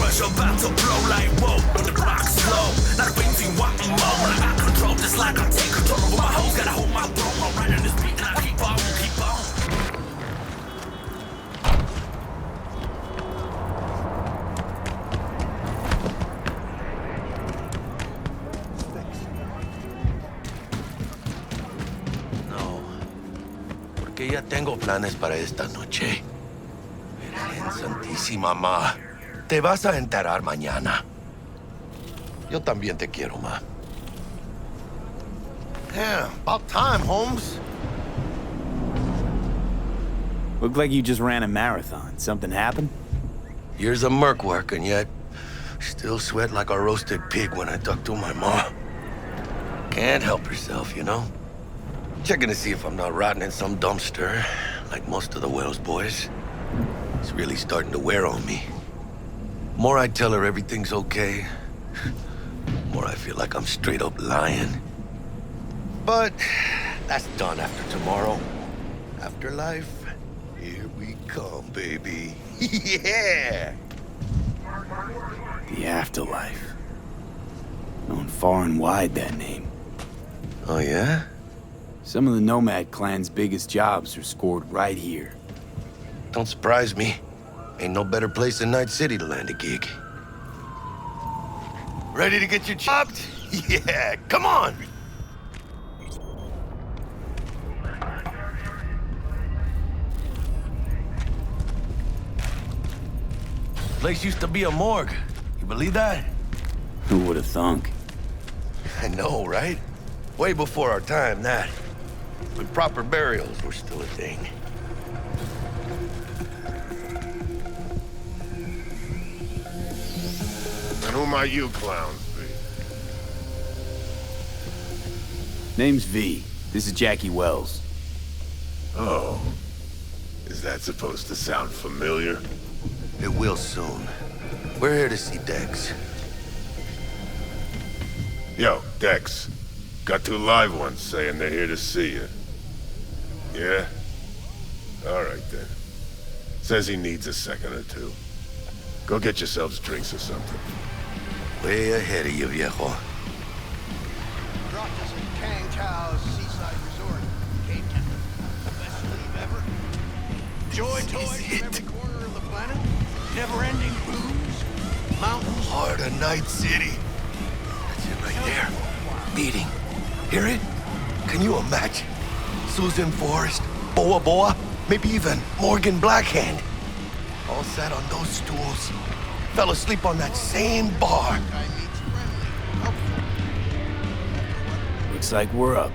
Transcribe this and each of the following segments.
pressure about to blow like whoa. When the clock's slow, not a thing wanting more. When I got control, just like I take control over my hoes, gotta hold my throne. I'm right in this beat, and I keep on, keep on. No, porque ya tengo planes para esta noche. Virgen Santísima, ma. Te vas a enterar mañana. Yo también te quiero, ma. Yeah, about time, Holmes. Looked like you just ran a marathon. Something happened? Years of merc work, and yet still sweat like a roasted pig when I talk to my ma. Can't help herself, you know? Checking to see if I'm not rotting in some dumpster, like most of the Wells boys. It's really starting to wear on me. More I tell her everything's okay, more I feel like I'm straight up lying. But that's done after tomorrow. Afterlife, here we come, baby. Yeah! The Afterlife. Known far and wide, that name. Oh, yeah? Some of the Nomad clan's biggest jobs are scored right here. Don't surprise me. Ain't no better place than Night City to land a gig. Ready to get you chopped? Yeah, come on! Place used to be a morgue. You believe that? Who would have thunk? I know, right? Way before our time, that. When proper burials were still a thing. And who might you clowns be? Name's V. This is Jackie Wells. Oh. Is that supposed to sound familiar? It will soon. We're here to see Dex. Yo, Dex. Got two live ones saying they're here to see you. Yeah? Alright then. Says he needs a second or two. Go get yourselves drinks or something. Way ahead of you, viejo. Dropped us at Kang Tao's seaside resort. Cape Town. Best leave ever. Joy toys from every corner of the planet. Never-ending booze. Mountains. Heart of Night City. That's it right there. Beating. Hear it? Can you imagine? Susan Forrest, Boa Boa, maybe even Morgan Blackhand. All sat on those stools. Fell asleep on that same bar. Guy meets friendly. Helpful. Looks like we're up.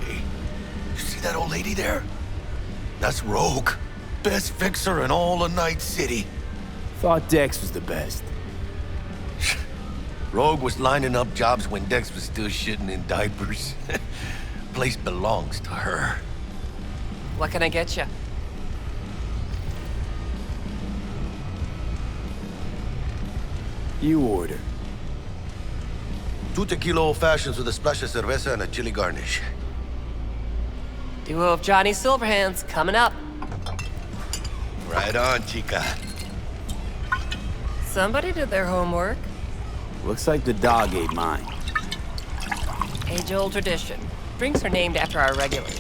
Hey, you see that old lady there? That's Rogue. Best fixer in all of Night City. Thought Dex was the best. Rogue was lining up jobs when Dex was still shitting in diapers. Place belongs to her. What can I get you? You order. 2 tequila old fashions with a splash of cerveza and a chili garnish. Duo of Johnny Silverhands coming up. Right on, chica. Somebody did their homework. Looks like the dog ate mine. Age-old tradition. Drinks are named after our regulars.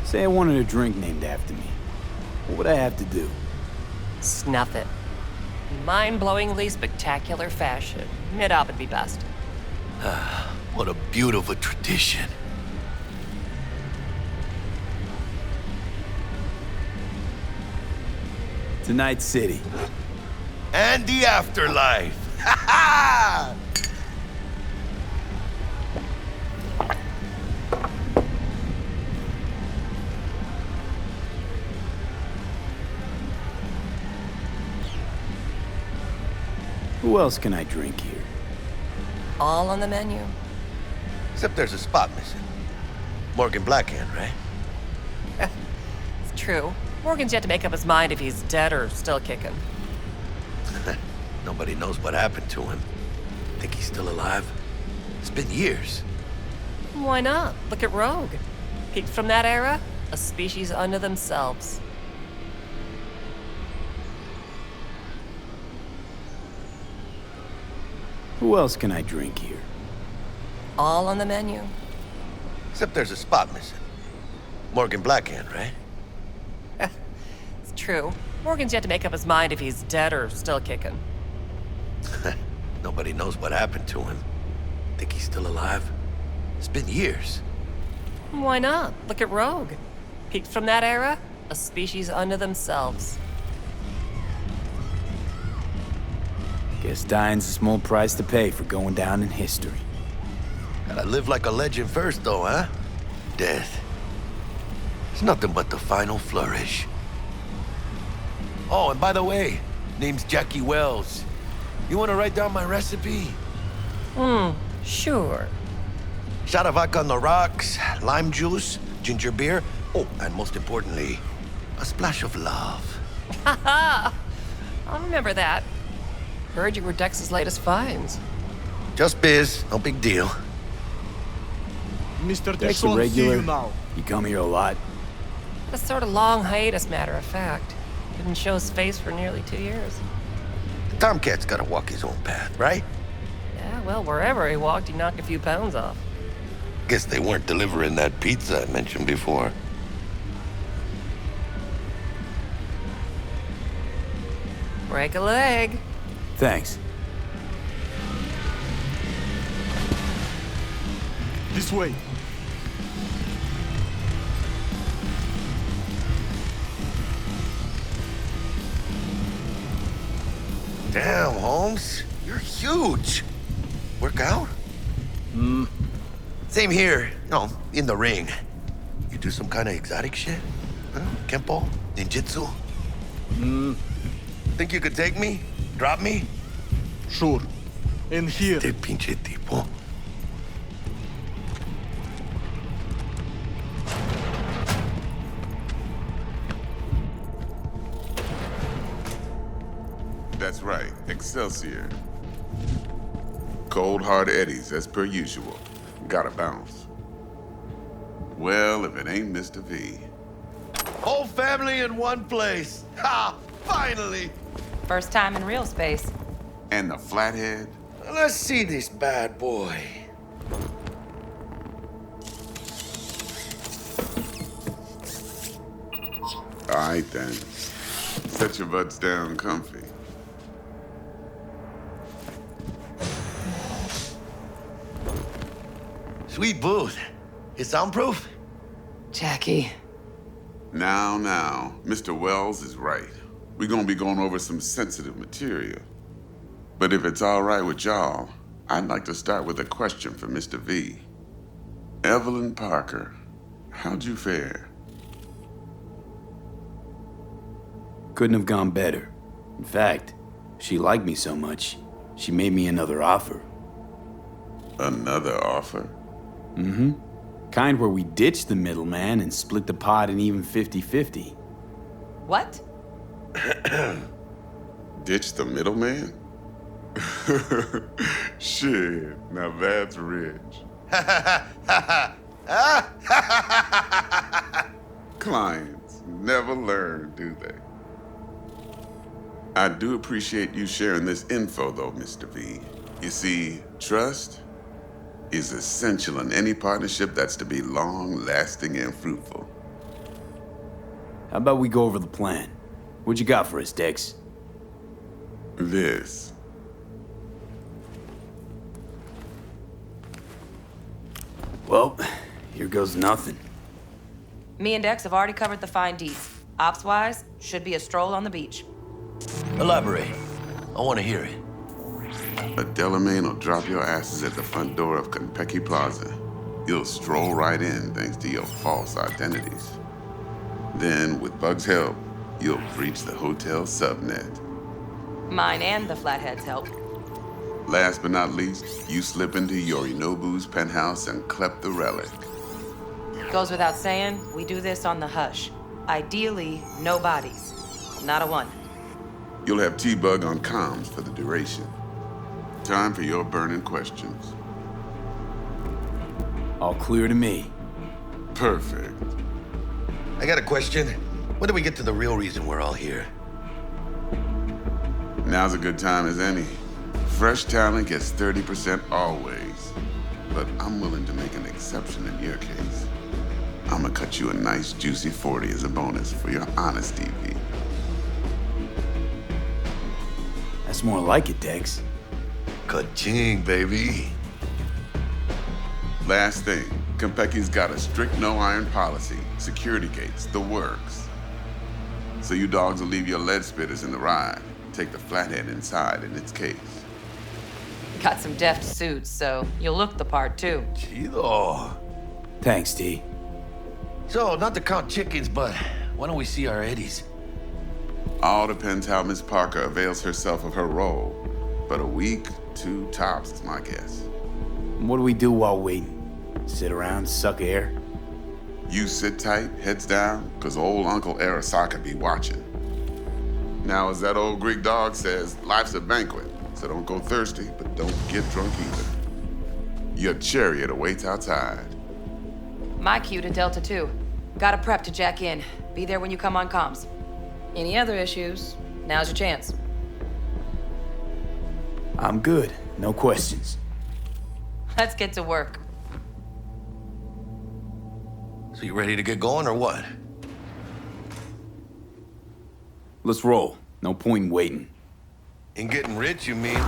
Say I wanted a drink named after me. What would I have to do? Snuff it. Mind-blowingly spectacular fashion. Mid-op would be best. What a beautiful tradition. To Night City. And the afterlife. Ha ha! Who else can I drink here? All on the menu. Except there's a spot missing. Morgan Blackhand, right? It's true. Morgan's yet to make up his mind if he's dead or still kicking. Nobody knows what happened to him. Think he's still alive? It's been years. Why not? Look at Rogue. Peaked from that era, a species unto themselves. Who else can I drink here? All on the menu. Except there's a spot missing. Morgan Blackhand, right? It's true. Morgan's yet to make up his mind if he's dead or still kicking. Nobody knows what happened to him. Think he's still alive? It's been years. Why not? Look at Rogue. Peaked from that era, a species unto themselves. Guess dying's a small price to pay for going down in history. Gotta live like a legend first, though, huh? Death. It's nothing but the final flourish. Oh, and by the way, name's Jackie Wells. You wanna write down my recipe? Sure. Shot of vodka on the rocks, lime juice, ginger beer. Oh, and most importantly, a splash of love. Haha! I'll remember that. Heard you were Dex's latest finds. Just biz, no big deal. Mr. Dex a Dixon, see regular? you now. You come here a lot? A sort of long hiatus, matter of fact. Didn't show his face for nearly 2 years. The Tomcat's gotta walk his own path, right? Yeah, well, wherever he walked, he knocked a few pounds off. Guess they weren't delivering that pizza I mentioned before. Break a leg. Thanks. This way. Damn, Holmes. You're huge. Work out? Same here. You know, in the ring. You do some kind of exotic shit? Huh? Kempo? Ninjutsu? Think you could take me? Drop me? Sure. In here. Este pinche tipo. That's right, Celcius. Cold hard eddies, as per usual. Gotta bounce. Well, if it ain't Mr. V. Whole family in one place. Ha! Finally! First time in real space. And the flathead? Let's see this bad boy. All right, then. Set your butts down comfy. Sweet booth. It's soundproof? Jackie. Now, Mr. Wells is right. We're gonna be going over some sensitive material. But if it's all right with y'all, I'd like to start with a question for Mr. V. Evelyn Parker, how'd you fare? Couldn't have gone better. In fact, she liked me so much, she made me another offer. Another offer? Kind where we ditch the middleman and split the pot in even 50-50. What? Ditch the middleman? Shit, now that's rich. Clients never learn, do they? I do appreciate you sharing this info, though, Mr. V. You see, trust is essential in any partnership that's to be long-lasting and fruitful. How about we go over the plan? What you got for us, Dex? This. Well, here goes nothing. Me and Dex have already covered the fine deets. Ops-wise, should be a stroll on the beach. Elaborate. I want to hear it. A Delamain will drop your asses at the front door of Konpeki Plaza. You'll stroll right in thanks to your false identities. Then, with Bug's help, you'll breach the hotel subnet. Mine and the Flathead's help. Last but not least, you slip into Yorinobu's penthouse and clep the relic. Goes without saying, we do this on the hush. Ideally, no bodies. Not a one. You'll have T-Bug on comms for the duration. Time for your burning questions. All clear to me. Perfect. I got a question. When do we get to the real reason we're all here? Now's a good time as any. Fresh talent gets 30% always. But I'm willing to make an exception in your case. I'm gonna cut you a nice juicy 40 as a bonus for your honesty, V. That's more like it, Dex. Ka-ching, baby. Last thing, Konpeki's got a strict no-iron policy, security gates, the works. So you dogs will leave your lead spitters in the ride. Take the flathead inside in its case. Got some deft suits, so you'll look the part too. Chido. Thanks, T. So, not to count chickens, but why don't we see our Eddies? All depends how Miss Parker avails herself of her role. But a week, 2 tops is my guess. What do we do while waiting? Sit around, suck air? You sit tight, heads down, cause old Uncle Arasaka be watching. Now, as that old Greek dog says, life's a banquet, so don't go thirsty, but don't get drunk either. Your chariot awaits outside. My cue to Delta 2. Gotta prep to jack in. Be there when you come on comms. Any other issues, now's your chance. I'm good. No questions. Let's get to work. So you ready to get going or what? Let's roll. No point in waiting. In getting rich, you mean?